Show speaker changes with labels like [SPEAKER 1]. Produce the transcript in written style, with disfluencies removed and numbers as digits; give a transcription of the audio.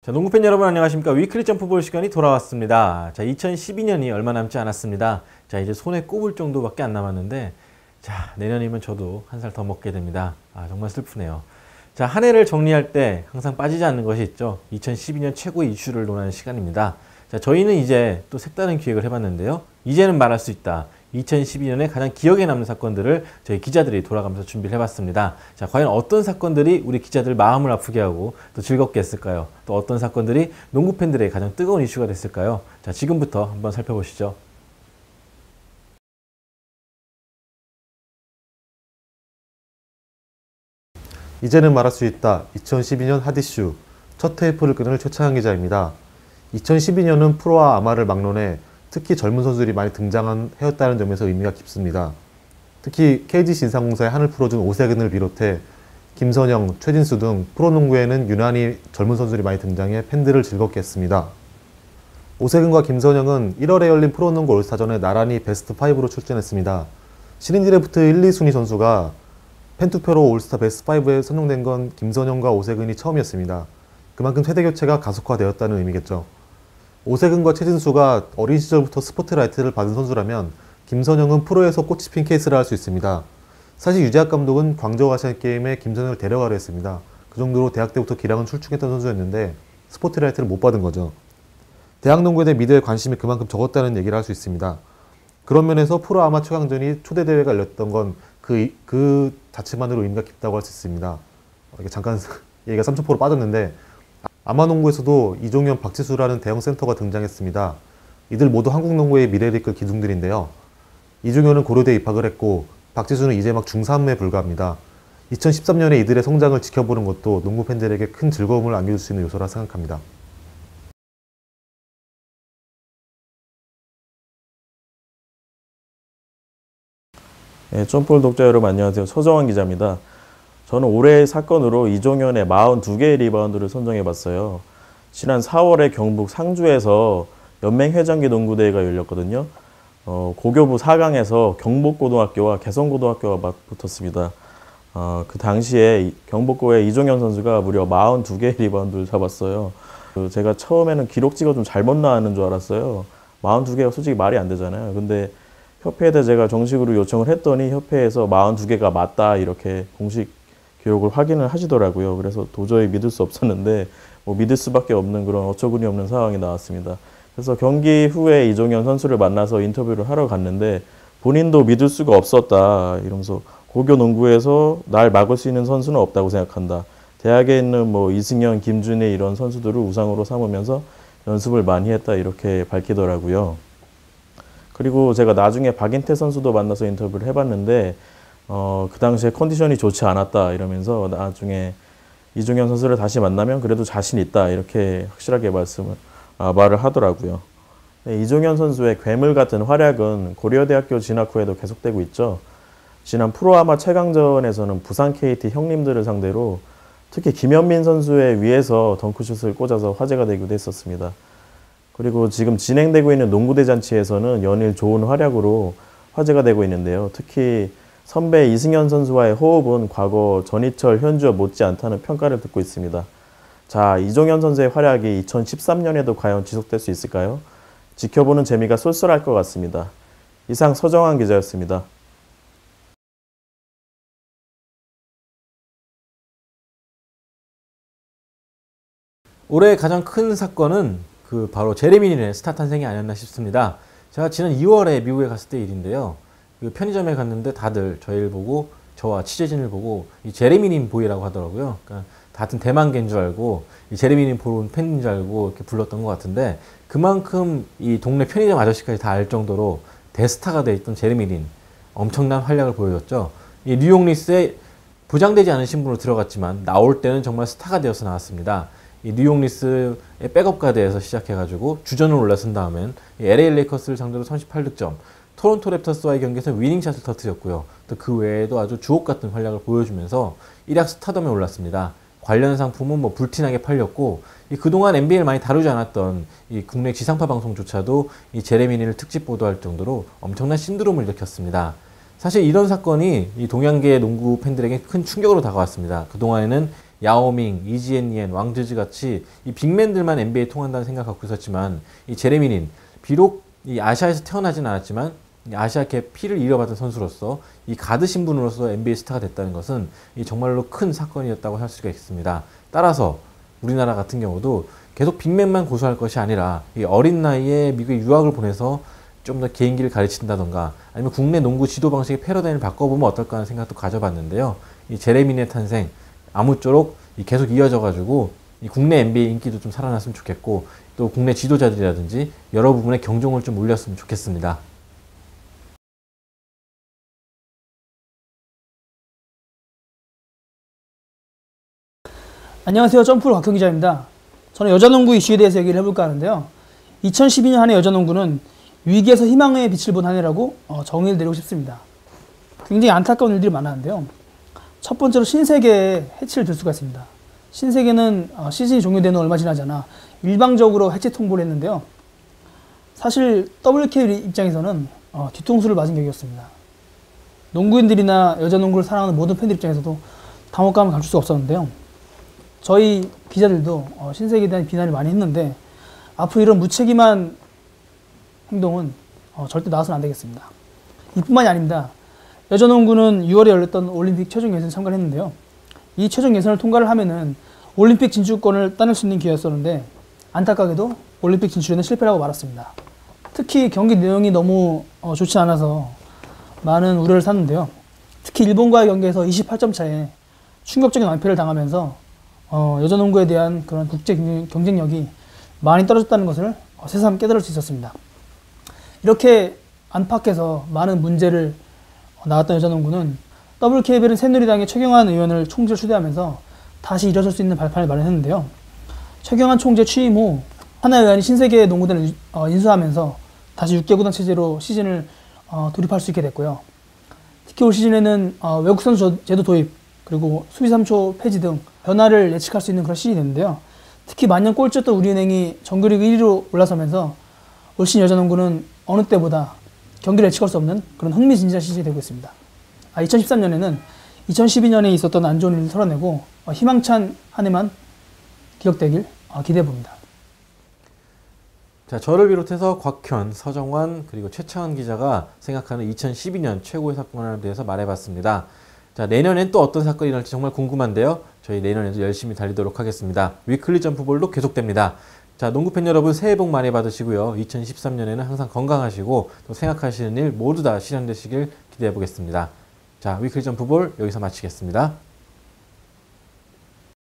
[SPEAKER 1] 자, 농구팬 여러분 안녕하십니까. 위클리 점프 볼 시간이 돌아왔습니다. 자, 2012년이 얼마 남지 않았습니다. 자, 이제 손에 꼽을 정도밖에 안 남았는데, 자, 내년이면 저도 한 살 더 먹게 됩니다. 아, 정말 슬프네요. 자, 한 해를 정리할 때 항상 빠지지 않는 것이 있죠. 2012년 최고의 이슈를 논하는 시간입니다. 자, 저희는 이제 또 색다른 기획을 해봤는데요. 이제는 말할 수 있다. 2012년에 가장 기억에 남는 사건들을 저희 기자들이 돌아가면서 준비를 해봤습니다. 자, 과연 어떤 사건들이 우리 기자들 마음을 아프게 하고 또 즐겁게 했을까요? 또 어떤 사건들이 농구 팬들의 가장 뜨거운 이슈가 됐을까요? 자, 지금부터 한번 살펴보시죠.
[SPEAKER 2] 이제는 말할 수 있다. 2012년 핫이슈 첫 테이프를 끊을 최창현 기자입니다. 2012년은 프로와 아마를 막론해 특히 젊은 선수들이 많이 등장한 해였다는 점에서 의미가 깊습니다. 특히 KGC 인삼공사의 한을 풀어준 오세근을 비롯해 김선영, 최진수 등 프로농구에는 유난히 젊은 선수들이 많이 등장해 팬들을 즐겁게 했습니다. 오세근과 김선영은 1월에 열린 프로농구 올스타전에 나란히 베스트 5로 출전했습니다. 신인 드래프트 1, 2순위 선수가 팬투표로 올스타 베스트 5에 선정된 건 김선영과 오세근이 처음이었습니다. 그만큼 세대교체가 가속화되었다는 의미겠죠. 오세근과 최진수가 어린 시절부터 스포트라이트를 받은 선수라면 김선영은 프로에서 꽃이 핀 케이스를 할 수 있습니다. 사실 유재학 감독은 광저우 아시안게임에 김선영을 데려가려 했습니다. 그 정도로 대학 때부터 기량은 출중했던 선수였는데 스포트라이트를 못 받은 거죠. 대학 농구에 대한 미디어의 관심이 그만큼 적었다는 얘기를 할 수 있습니다. 그런 면에서 프로 아마 최강전이 초대 대회가 열렸던 건 그 자체만으로 의미가 깊다고 할 수 있습니다. 이렇게 잠깐 얘기가 3,000% 빠졌는데 아마농구에서도 이종현, 박지수라는 대형 센터가 등장했습니다. 이들 모두 한국 농구의 미래를 이끌 기둥들인데요. 이종현은 고려대에 입학을 했고 박지수는 이제 막 중3에 불과합니다. 2013년에 이들의 성장을 지켜보는 것도 농구 팬들에게 큰 즐거움을 안겨줄 수 있는 요소라 생각합니다.
[SPEAKER 3] 네, 점볼 독자 여러분 안녕하세요. 서정환 기자입니다. 저는 올해의 사건으로 이종현의 42개의 리바운드를 선정해봤어요. 지난 4월에 경북 상주에서 연맹회장기 농구대회가 열렸거든요. 고교부 4강에서 경복고등학교와 개성고등학교가 맞붙었습니다. 그 당시에 경복고의 이종현 선수가 무려 42개의 리바운드를 잡았어요. 제가 처음에는 기록지가 좀 잘못 나왔는 줄 알았어요. 42개가 솔직히 말이 안 되잖아요. 근데 협회에 제가 정식으로 요청을 했더니 협회에서 42개가 맞다 이렇게 공식 기록을 확인을 하시더라고요. 그래서 도저히 믿을 수 없었는데 믿을 수밖에 없는 그런 어처구니 없는 상황이 나왔습니다. 그래서 경기 후에 이종현 선수를 만나서 인터뷰를 하러 갔는데 본인도 믿을 수가 없었다 이러면서 고교 농구에서 날 막을 수 있는 선수는 없다고 생각한다. 대학에 있는 이승현, 김준희 이런 선수들을 우상으로 삼으면서 연습을 많이 했다 이렇게 밝히더라고요. 그리고 제가 나중에 박인태 선수도 만나서 인터뷰를 해봤는데 그 당시에 컨디션이 좋지 않았다 이러면서 나중에 이종현 선수를 다시 만나면 그래도 자신 있다 이렇게 확실하게 말을 하더라고요. 네, 이종현 선수의 괴물 같은 활약은 고려대학교 진학 후에도 계속되고 있죠. 지난 프로아마 최강전에서는 부산 KT 형님들을 상대로 특히 김현민 선수의 위에서 덩크슛을 꽂아서 화제가 되기도 했었습니다. 그리고 지금 진행되고 있는 농구대잔치에서는 연일 좋은 활약으로 화제가 되고 있는데요. 특히 선배 이승현 선수와의 호흡은 과거 전희철, 현주와 못지않다는 평가를 듣고 있습니다. 자, 이종현 선수의 활약이 2013년에도 과연 지속될 수 있을까요? 지켜보는 재미가 쏠쏠할 것 같습니다. 이상 서정환 기자였습니다.
[SPEAKER 1] 올해 가장 큰 사건은 바로 제레미 린의 스타 탄생이 아니었나 싶습니다. 제가 지난 2월에 미국에 갔을 때 일인데요. 편의점에 갔는데 다들 저희를 보고 저와 취재진을 보고 이 제레미 린 보이라고 하더라고요. 그러니까 같은 대만계인 줄 알고 이 제레미 린 보러 온 팬인 줄 알고 이렇게 불렀던 것 같은데 그만큼 이 동네 편의점 아저씨까지 다 알 정도로 대스타가 돼 있던 제레미 린 엄청난 활약을 보여줬죠. 이 뉴욕 니스에 부장되지 않은 신분으로 들어갔지만 나올 때는 정말 스타가 되어서 나왔습니다. 이 뉴욕 니스의 백업 가드에서 시작해가지고 주전을 올라선 다음엔 LA 레이커스를 상대로 38득점, 토론토 랩터스와의 경기에서 위닝샷을 터뜨렸고요. 또 그 외에도 아주 주옥 같은 활약을 보여주면서 일약 스타덤에 올랐습니다. 관련 상품은 불티나게 팔렸고 그동안 NBA를 많이 다루지 않았던 이 국내 지상파 방송조차도 이 제레미 린을 특집 보도할 정도로 엄청난 신드롬을 일으켰습니다. 사실 이런 사건이 이 동양계 농구 팬들에게 큰 충격으로 다가왔습니다. 그동안에는 야오밍, 이지앤니엔, 왕즈즈 같이 이 빅맨들만 NBA 통한다는 생각 갖고 있었지만 이 제레미닌 비록 이 아시아에서 태어나진 않았지만 아시아계 피를 이어받은 선수로서 이 가드 신분으로서 NBA 스타가 됐다는 것은 이 정말로 큰 사건이었다고 할 수가 있습니다. 따라서 우리나라 같은 경우도 계속 빅맨만 고수할 것이 아니라 이 어린 나이에 미국에 유학을 보내서 좀 더 개인기를 가르친다던가 아니면 국내 농구 지도 방식의 패러다임을 바꿔보면 어떨까 하는 생각도 가져봤는데요. 이 제레민의 탄생 아무쪼록 계속 이어져 가지고 이 국내 NBA 인기도 좀 살아났으면 좋겠고 또 국내 지도자들이라든지 여러 부분에 경종을 좀 울렸으면 좋겠습니다.
[SPEAKER 4] 안녕하세요. 점프로 곽형 기자입니다. 저는 여자농구 이슈에 대해서 얘기를 해볼까 하는데요. 2012년 한 해 여자농구는 위기에서 희망의 빛을 본 한 해라고 정의를 내리고 싶습니다. 굉장히 안타까운 일들이 많았는데요. 첫 번째로 신세계에 해치를 들 수가 있습니다. 신세계는 시즌이 종료되는 얼마 지나지 않아 일방적으로 해체 통보를 했는데요. 사실 WK 입장에서는 뒤통수를 맞은 격이었습니다. 농구인들이나 여자농구를 사랑하는 모든 팬들 입장에서도 당혹감을 감출 수가 없었는데요. 저희 기자들도 신세계에 대한 비난을 많이 했는데 앞으로 이런 무책임한 행동은 절대 나와서는 안 되겠습니다. 이뿐만이 아닙니다. 여자농구는 6월에 열렸던 올림픽 최종 예선에 참가를 했는데요. 이 최종 예선을 통과를 하면은 올림픽 진출권을 따낼 수 있는 기회였었는데 안타깝게도 올림픽 진출에는 실패를 하고 말았습니다. 특히 경기 내용이 너무 좋지 않아서 많은 우려를 샀는데요. 특히 일본과의 경기에서 28점 차에 충격적인 완패를 당하면서 여자농구에 대한 그런 국제 경쟁력이 많이 떨어졌다는 것을 새삼 깨달을 수 있었습니다. 이렇게 안팎에서 많은 문제를 나왔던 여자농구는 WKBL은 새누리당의 최경환 의원을 총재로 추대하면서 다시 일어설 수 있는 발판을 마련했는데요. 최경환 총재 취임 후 하나 의원이 신세계 농구단을 인수하면서 다시 6개 구단 체제로 시즌을 돌입할 수 있게 됐고요. 특히 올 시즌에는 외국 선수 제도 도입 그리고 수비 3초 폐지 등 변화를 예측할 수 있는 그런 시즌이 됐는데요. 특히 만년 꼴찌였던 우리은행이 정규리그 1위로 올라서면서 올 시즌 여자농구는 어느 때보다 경기를 예측할 수 없는 그런 흥미진진한 시즌이 되고 있습니다. 2013년에는 2012년에 있었던 안 좋은 일을 털어내고 희망찬 한 해만 기억되길 기대해봅니다.
[SPEAKER 1] 자, 저를 비롯해서 곽현, 서정환, 그리고 최창원 기자가 생각하는 2012년 최고의 사건에 대해서 말해봤습니다. 자, 내년엔 또 어떤 사건이 일어날지 정말 궁금한데요. 저희 내년에도 열심히 달리도록 하겠습니다. 위클리 점프볼도 계속됩니다. 자, 농구팬 여러분 새해 복 많이 받으시고요. 2013년에는 항상 건강하시고 또 생각하시는 일 모두 다 실현되시길 기대해 보겠습니다. 자, 위클리 점프볼 여기서 마치겠습니다.